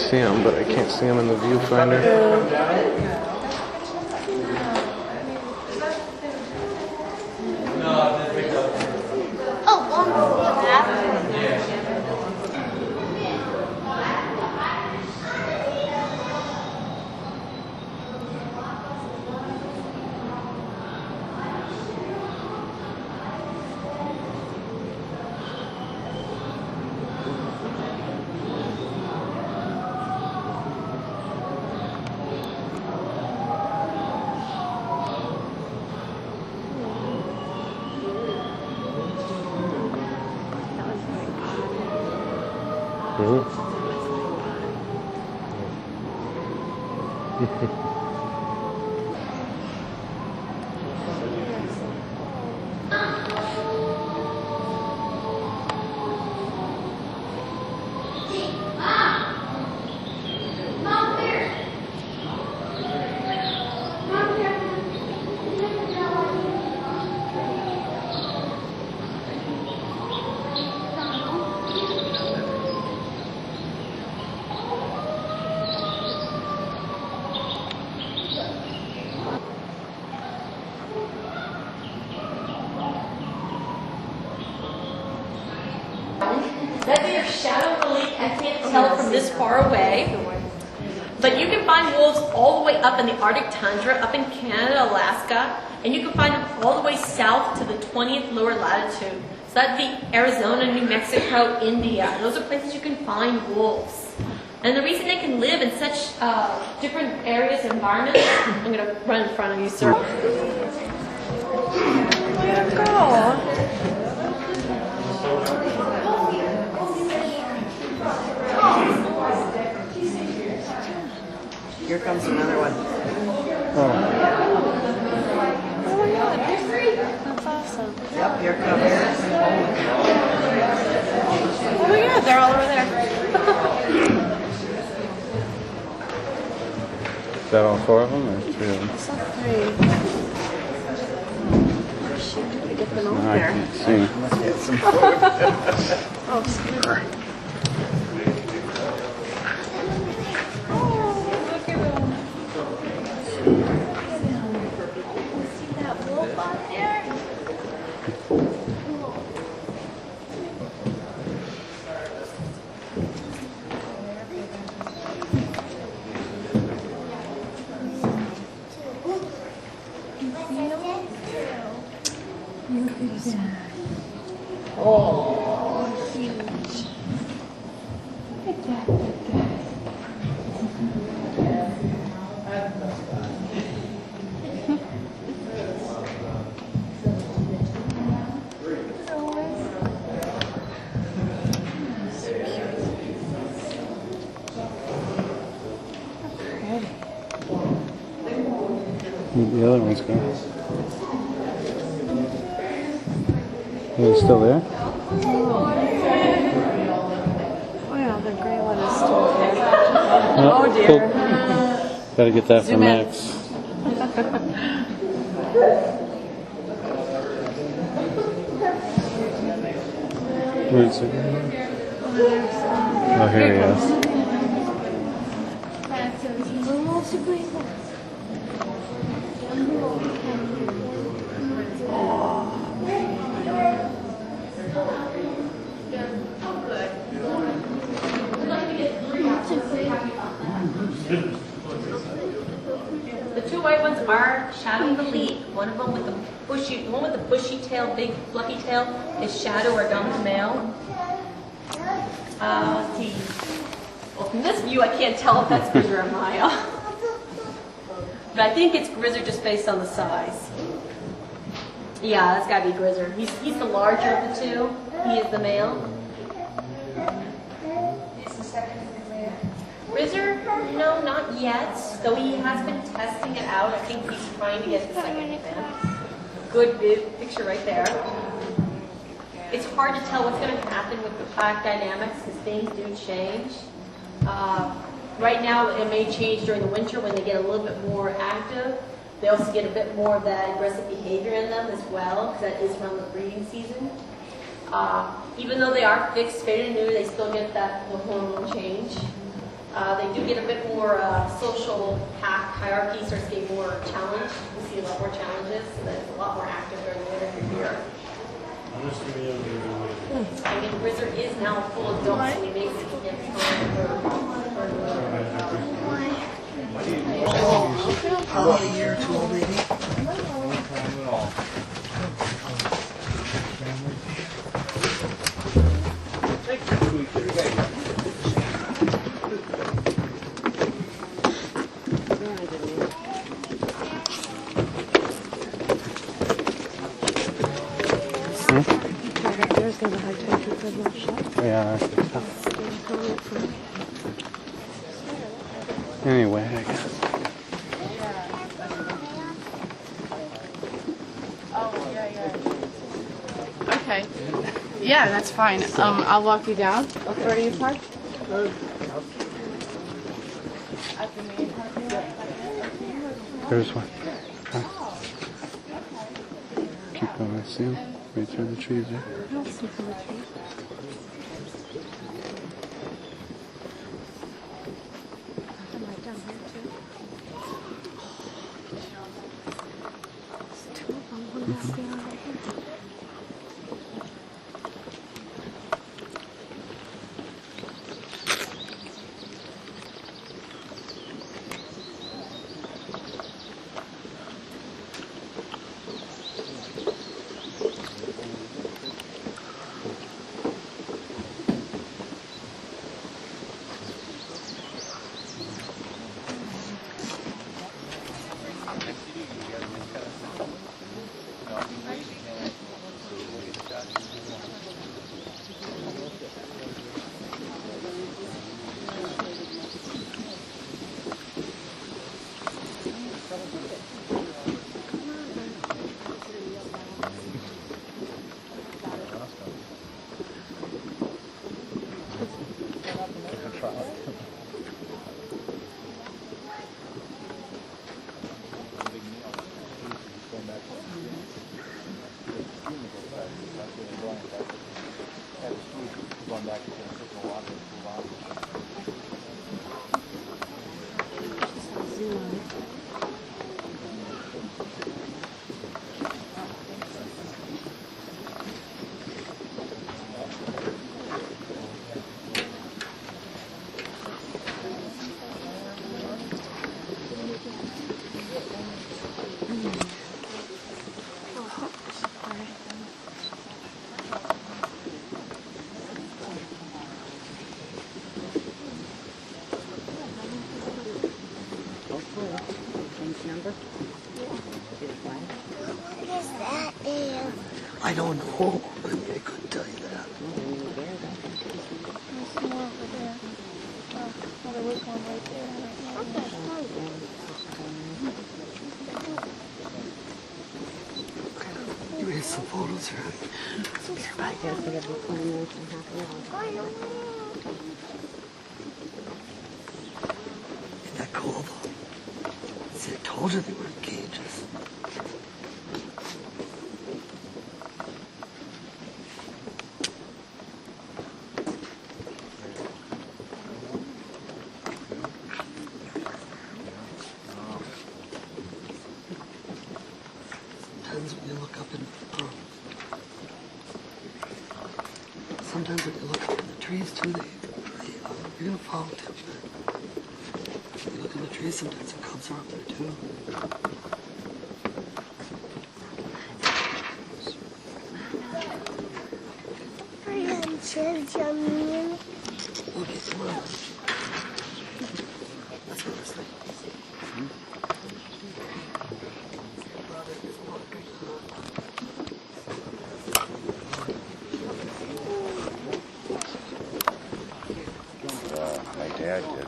see them, but I can't see them in the viewfinder. Oh, well, that. That's your shadow relief. I can't tell from this far away. But you can find wolves all the way up in the Arctic tundra, up in Canada, Alaska, and you can find them all the way south to the 20th lower latitude. So that'd be Arizona, New Mexico, India. Those are places you can find wolves. And the reason they can live in such different areas and environments, I'm going to run in front of you, sir. Where'd it go? Here comes another one. Oh my god, that's awesome. Yep, here comes. Oh my god, they're all over there. Is that all 4 of them or 3 of them? It's all 3. Shoot, did we get them over No, I there? can't see. Let's get some food. Oh, sorry. Oh, huge. Look at that. The other one's gone. Are they still there? Wow, the gray one is still there. Oh dear. cool. Gotta get that Zoom for in. Max. Where is it? Oh, here he is. the 2 white ones are Shadow Relief. One of them with the bushy, the one with the bushy tail, big fluffy tail, is Shadow or Gum's male. Let's see. Well, from this view, I can't tell if that's Grizzer or Maya. But I think it's Grizzer just based on the size. Yeah, that's got to be Grizzer. He's the larger of the 2. He is the male. Grizzer, no, not yet. Though he has been testing it out. I think he's trying to get the second fence. Good picture right there. It's hard to tell what's going to happen with the pack dynamics because things do change. Right now, it may change during the winter when they get a little bit more active. They also get a bit more of that aggressive behavior in them as well, because that is around the breeding season. Even though they are fixed, faded and new, they still get that hormone change. They do get a bit more social pack hierarchy starts to get more challenged. We see a lot more challenges, so that it's a lot more active during the winter year. I mean, Wizard is now a full adult, so he makes it time for Probably a year or two old, maybe. Yeah, I think so. Anyway, I guess. Okay. Yeah, that's fine. I'll walk you down. Where do you park? At the main parking lot. There's one. Huh? Keep going, I see him. Right through the trees there. I don't see from the tree. I'm right down here too. There's two of them. One is standing right here. I don't know. I couldn't tell you that. There's more over there. Oh, there was one right there. You raised some photos here. Here, bye. Isn't that cool? See, I told you they were in cages. Sometimes when you look up in the trees too, you're gonna fall too. You look in the trees, sometimes the cubs are up there too. Okay, come on. Let's go this way. My dad did.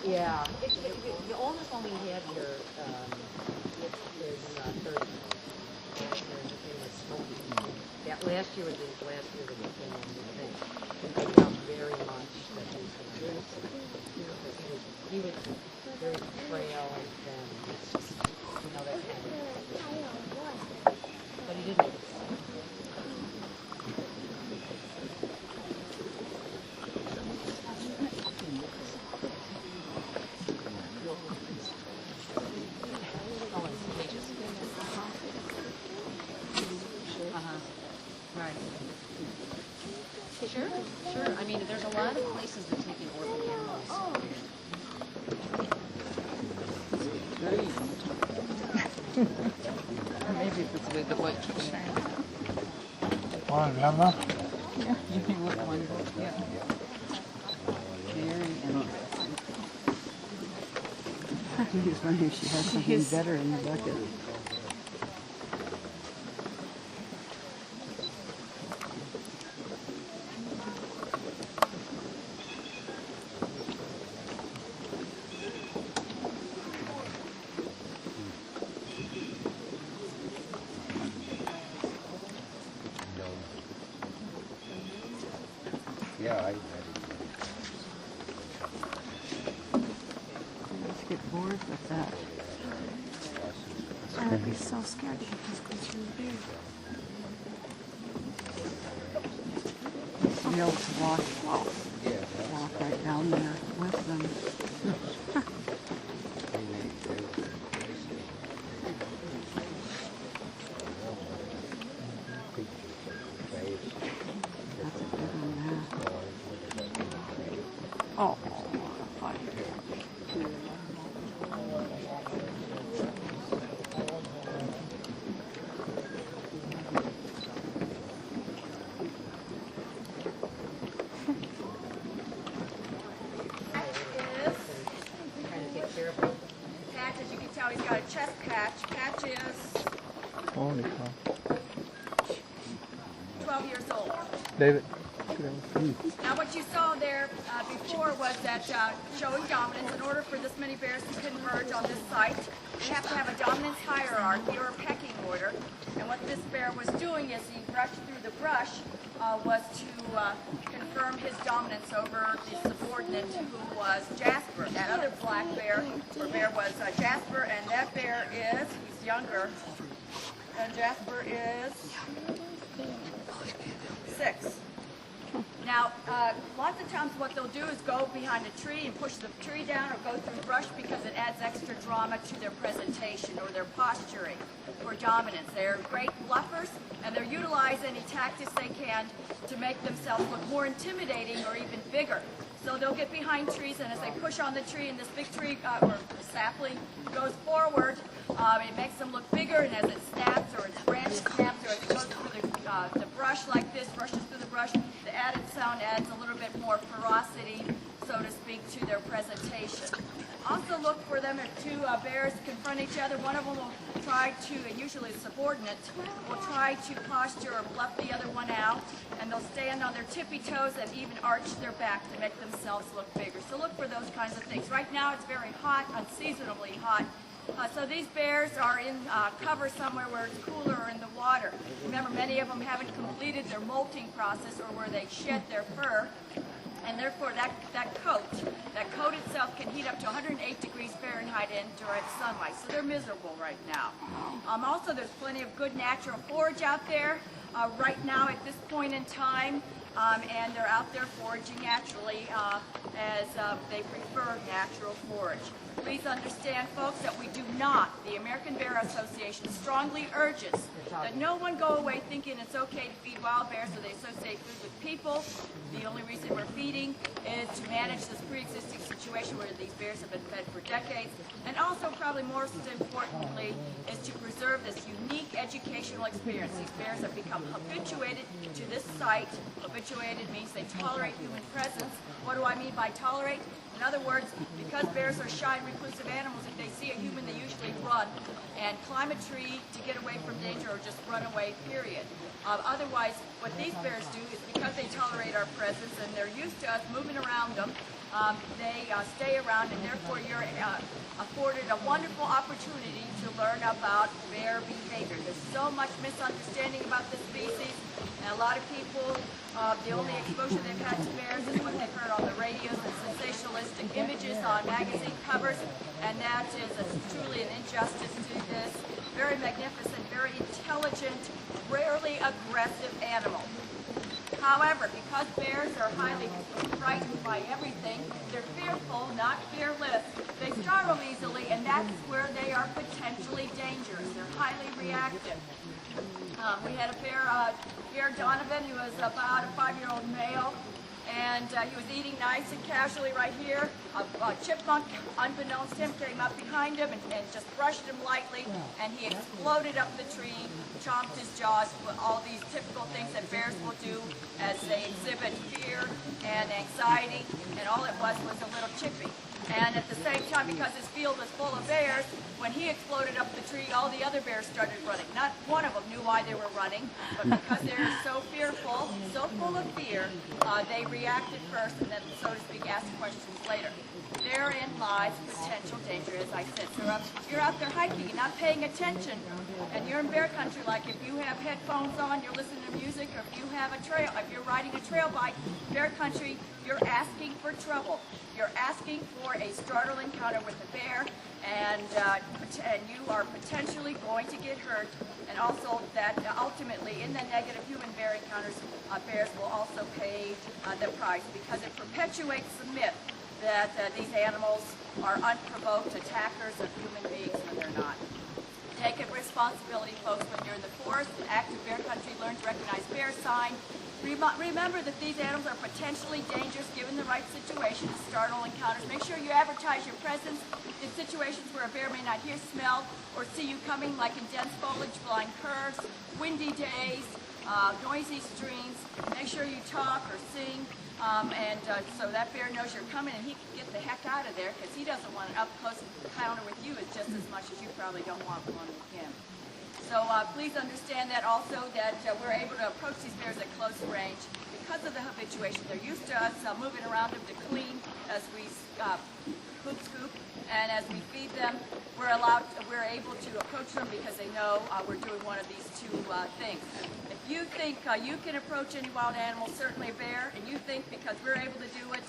Yeah. The oldest one we had here is 30. It was smoky. That last year was the last year that we came in. We felt very much that he was going to lose. He was very frail and thin. It's just, that kind of. But he didn't. Right. Sure, sure. I mean, there's a lot of places that take in orphan animals. Maybe it's with the white chicken. Oh, remember? Yeah, you look wonderful. Yeah. Very interesting. I'm just wondering if she has something better in the bucket. Yeah, I Let's get bored with that. I'd be so scared to get this close to the bear. To be able to walk right down there with them. That's a good one there. Oh, fine. Patch, as you can tell, he's got a chest patch. Patch is holy cow. 12 years old. David. Now, what you saw there before was that showing dominance. In order for this many bears to converge on this site, they have to have a dominance hierarchy or a pecking order. And what this bear was doing as he brushed through the brush was to confirm his dominance over the subordinate who was Jasper. That other black bear, or bear, was Jasper, and that bear is, he's younger, and Jasper is 6. Now, lots of times what they'll do is go behind a tree and push the tree down or go through brush because it adds extra drama to their presentation or their posturing for dominance. They're great bluffers, and they'll utilize any tactics they can to make themselves look more intimidating or even bigger. So they'll get behind trees, and as they push on the tree, and this big tree or sapling goes forward, it makes them look bigger, and as it snaps or its branch snaps or it goes through the brush like this, brushes through the brush, the added sound adds a little bit more ferocity, so to speak, to their presentation. Also look for them if two bears confront each other. One of them will try to, and usually a subordinate, will try to posture or bluff the other one out, and they'll stand on their tippy toes and even arch their back to make themselves look bigger. So look for those kinds of things. Right now it's very hot, unseasonably hot. So these bears are in cover somewhere where it's cooler or in the water. Remember, many of them haven't completed their molting process or where they shed their fur. And therefore, that coat itself can heat up to 108 degrees Fahrenheit in direct sunlight. So they're miserable right now. Also, there's plenty of good natural forage out there right now at this point in time. And they're out there foraging naturally as they prefer natural forage. Please understand, folks, that we do not, the American Bear Association strongly urges that no one go away thinking it's okay to feed wild bears so they associate food with people. The only reason we're feeding is to manage this pre-existing situation where these bears have been fed for decades. And also, probably most importantly, is to preserve this unique educational experience. These bears have become habituated to this site. Habituated means they tolerate human presence. What do I mean by tolerate? In other words, because bears are shy and reclusive animals, if they see a human, they usually run and climb a tree to get away from danger or just run away, period. Otherwise, what these bears do is because they tolerate our presence and they're used to us moving around them, they stay around, and therefore you're afforded a wonderful opportunity to learn about bear behavior. There's so much misunderstanding about the species, and a lot of people, the only exposure they've had to bears is what they've heard on the radios and sensationalistic images on magazine covers, and that is truly an injustice to this very magnificent, very intelligent, rarely aggressive animal. However, because bears are highly frightened by everything, they're fearful, not fearless. They startle easily, and that's where they are potentially dangerous. They're highly reactive. We had a bear Donovan, who was about a 5-year-old male, and he was eating nice and casually right here. A chipmunk, unbeknownst to him, came up behind him and just brushed him lightly, and he exploded up the tree, chomped his jaws, all these typical things that bears will do as they exhibit fear and anxiety, and all it was a little chippy. And at the same time, because his field was full of bears, when he exploded up the tree, all the other bears started running. Not one of them knew why they were running, but because they're so fearful, so full of fear, they reacted first and then, so to speak, asked questions later. Therein lies potential danger, as I said. So if you're out there hiking and not paying attention, and you're in bear country, like if you have headphones on, you're listening to music, or if you have a trail, if you're riding a trail bike, bear country, you're asking for trouble. You're asking for a startle encounter with a bear, and you are potentially going to get hurt, and also that ultimately in the negative human bear encounters, bears will also pay the price, because it perpetuates the myth that these animals are unprovoked attackers of human beings when they're not. Take a responsibility, folks, when you're in the forest, active bear country, learn to recognize bear sign. Remember that these animals are potentially dangerous given the right situation to startle encounters. Make sure you advertise your presence in situations where a bear may not hear, smell, or see you coming, like in dense foliage, blind curves, windy days, noisy streams. Make sure you talk or sing, so that bear knows you're coming and he can get the heck out of there, because he doesn't want an up-close encounter with you just as much as you probably don't want one with him. So please understand that also, that we're able to approach these bears at close range because of the habituation. They're used to us moving around them to clean as we scoop, and as we feed them, we're able to approach them because they know we're doing one of these two things. If you think you can approach any wild animal, certainly a bear, and you think because we're able to do it,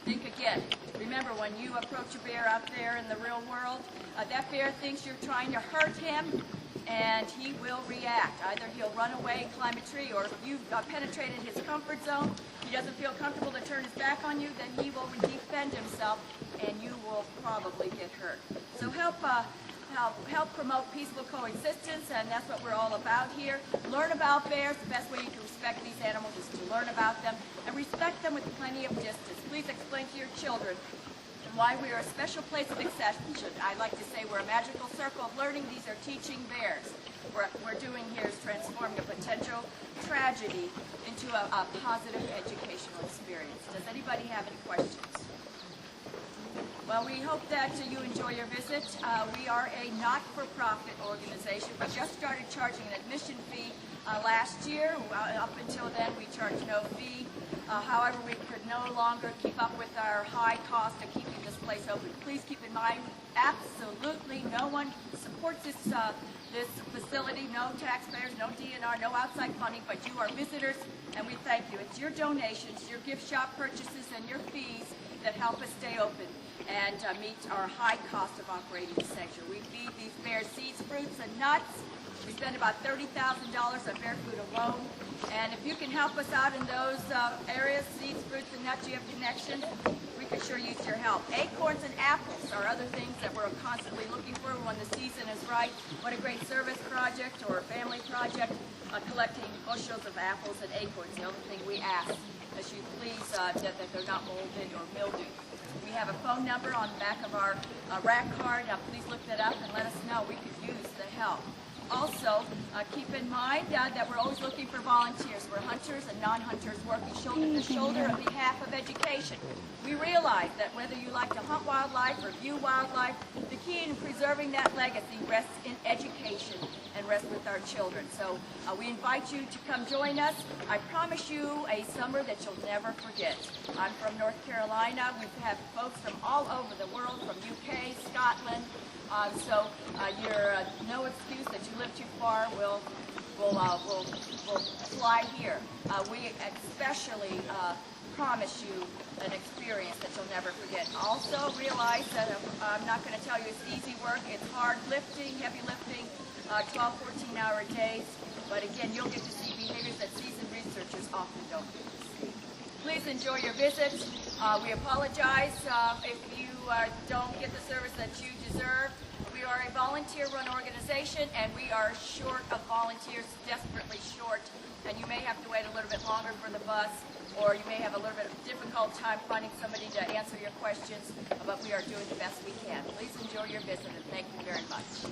think again. Remember, when you approach a bear out there in the real world, that bear thinks you're trying to hurt him, and he will react. Either he'll run away, climb a tree, or if you've penetrated his comfort zone, he doesn't feel comfortable to turn his back on you, then he will defend himself, and you will probably get hurt. So help promote peaceful coexistence, and that's what we're all about here. Learn about bears. The best way you can respect these animals is to learn about them, and respect them with plenty of distance. Please explain to your children why we are a special place of exception. I like to say we're a magical circle of learning. These are teaching bears. What we're doing here is transforming a potential tragedy into a positive educational experience. Does anybody have any questions? Well, we hope that you enjoy your visit. We are a not-for-profit organization. We just started charging an admission fee last year. Up until then, we charged no fee. However, we could no longer keep up with our high cost of keeping this place open. Please keep in mind, absolutely no one supports this facility, no taxpayers, no DNR, no outside funding, but you are visitors, and we thank you. It's your donations, your gift shop purchases, and your fees that help us stay open and meet our high cost of operating the sanctuary. We feed these bears seeds, fruits, and nuts. We spend about $30,000 on bear food alone. And if you can help us out in those areas, seeds, fruits, and nuts, you have connections, we could sure use your help. Acorns and apples are other things that we're constantly looking for when the season is right. What a great service project or a family project, collecting bushels of apples and acorns. The other thing we ask is you please that they're not molded or mildewed. We have a phone number on the back of our rack card. Please look that up and let us know. We could use the help. Also, keep in mind that we're always looking for volunteers. We're hunters and non-hunters working shoulder to shoulder on behalf of education. We realize that whether you like to hunt wild wildlife or view wildlife, the key in preserving that legacy rests in education and rests with our children. So we invite you to come join us. I promise you a summer that you'll never forget. I'm from North Carolina. We have folks from all over the world, from UK, Scotland. So you're no excuse that you live too far. We'll fly here. We especially promise you an experience that you'll never forget. Also realize that I'm not going to tell you it's easy work. It's hard lifting, heavy lifting, 12, 14-hour days. But again, you'll get to see behaviors that seasoned researchers often don't get to see. Please enjoy your visit. We apologize if you don't get the service that you deserve. We are a volunteer-run organization, and we are short of volunteers, desperately short. And you may have to wait a little bit longer for the bus, or you may have a little bit of a difficult time finding somebody to answer your questions, but we are doing the best we can. Please enjoy your visit, and thank you very much.